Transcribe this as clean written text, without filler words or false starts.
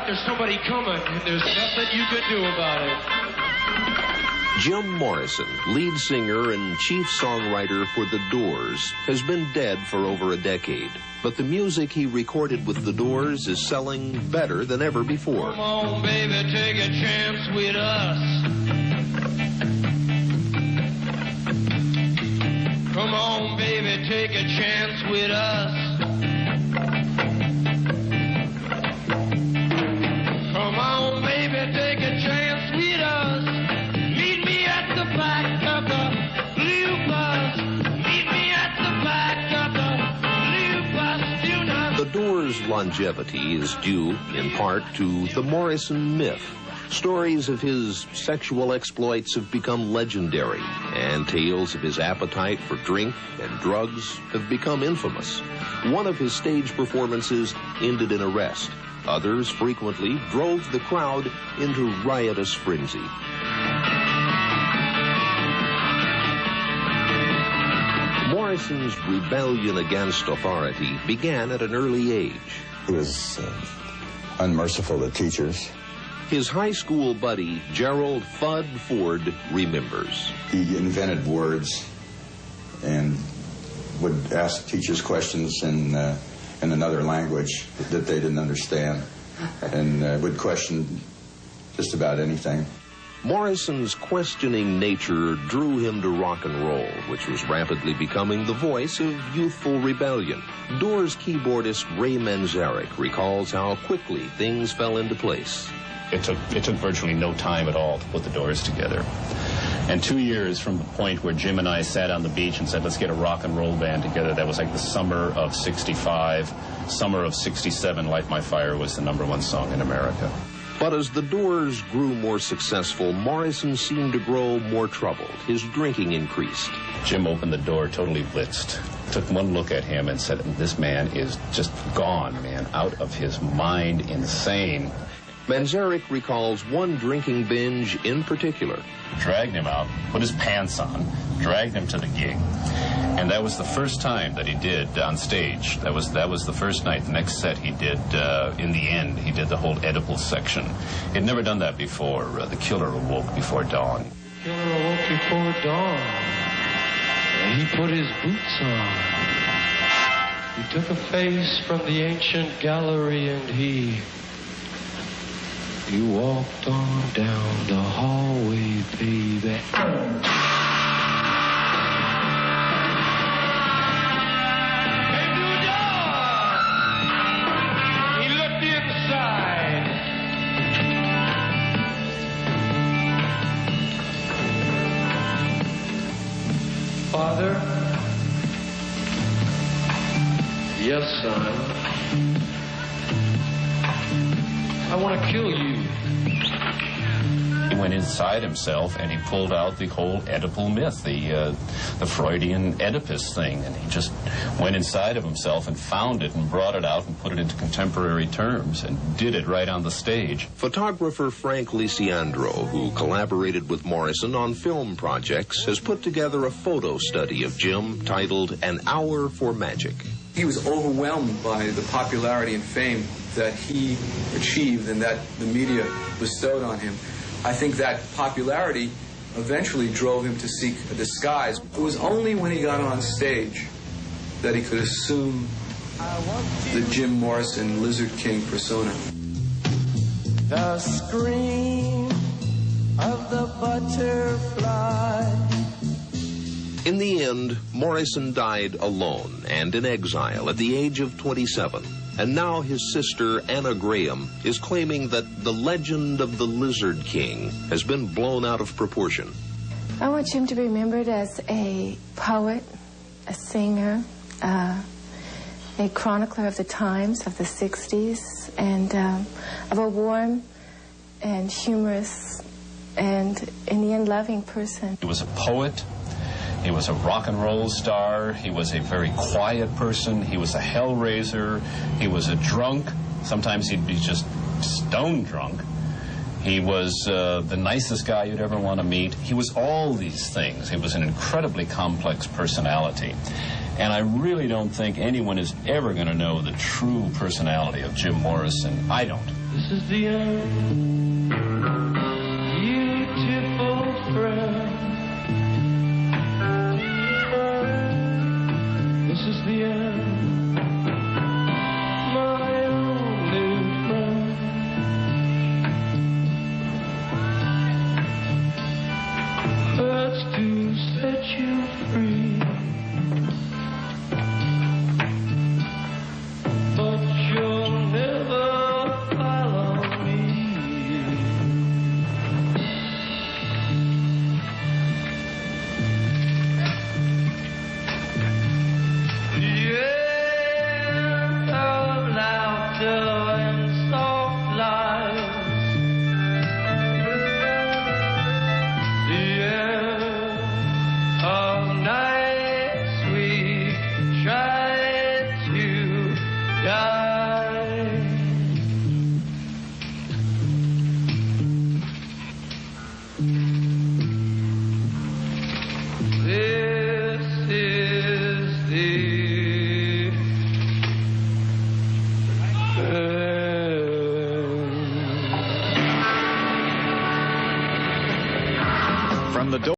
like there's somebody coming, and there's nothing you can do about it. Jim Morrison, lead singer and chief songwriter for The Doors, has been dead for over a decade. But the music he recorded with The Doors is selling better than ever before. Come on, baby, take a chance with us. Come on, baby, take a chance with us. Come on, baby, take a chance with us. Meet me at the back of the blue bus. Meet me at the back of the blue bus. The Doors' longevity is due, in part, to the Morrison myth. Stories of his sexual exploits have become legendary, and tales of his appetite for drink and drugs have become infamous. One of his stage performances ended in arrest. Others frequently drove the crowd into riotous frenzy. Morrison's rebellion against authority began at an early age. He was unmerciful to teachers. His high school buddy, Gerald Fudd Ford, remembers. He invented words and would ask teachers questions in another language that they didn't understand, and would question just about anything. Morrison's questioning nature drew him to rock and roll, which was rapidly becoming the voice of youthful rebellion. Doors keyboardist Ray Manzarek recalls how quickly things fell into place. It took virtually no time at all to put the Doors together. And 2 years from the point where Jim and I sat on the beach and said, let's get a rock and roll band together, that was like the summer of '65. Summer of '67, Light My Fire was the #1 song in America. But as the Doors grew more successful, Morrison seemed to grow more troubled. His drinking increased. Jim opened the door, totally blitzed. Took one look at him and said, this man is just gone, man, out of his mind, insane. Manzarek recalls one drinking binge in particular. Dragged him out, put his pants on, dragged him to the gig. And that was the first time that he did on stage. That was the first night. The next set he did, in the end, he did the whole edible section. He'd never done that before. The killer awoke before dawn. The killer awoke before dawn. And he put his boots on. He took a face from the ancient gallery and he walked on down the hallway, baby. Father? Yes, son. I want to kill you. He went inside himself and he pulled out the whole Oedipal myth, the Freudian Oedipus thing, and he just went inside of himself and found it and brought it out and put it into contemporary terms and did it right on the stage. Photographer Frank Lisiandro, who collaborated with Morrison on film projects, has put together a photo study of Jim titled An Hour for Magic. He was overwhelmed by the popularity and fame that he achieved and that the media bestowed on him. I think that popularity eventually drove him to seek a disguise. It was only when he got on stage that he could assume the Jim Morrison Lizard King persona. The scream of the butterfly. In the end, Morrison died alone and in exile at the age of 27. And now his sister, Anna Graham, is claiming that the legend of the Lizard King has been blown out of proportion. I want Jim to be remembered as a poet, a singer, a chronicler of the times of the 60s, and of a warm and humorous and, in the end, loving person. He was a poet. He was a rock and roll star. He was a very quiet person. He was a hellraiser. He was a drunk. Sometimes he'd be just stone drunk. He was the nicest guy you'd ever want to meet. He was all these things. He was an incredibly complex personality. And I really don't think anyone is ever going to know the true personality of Jim Morrison. I don't. This is the end, beautiful friend. This is the end, my only friend. That's to set you free. But you'll never follow me. The end of laughter and soft lies. The end of nights we tried to die. This is the end. From the door.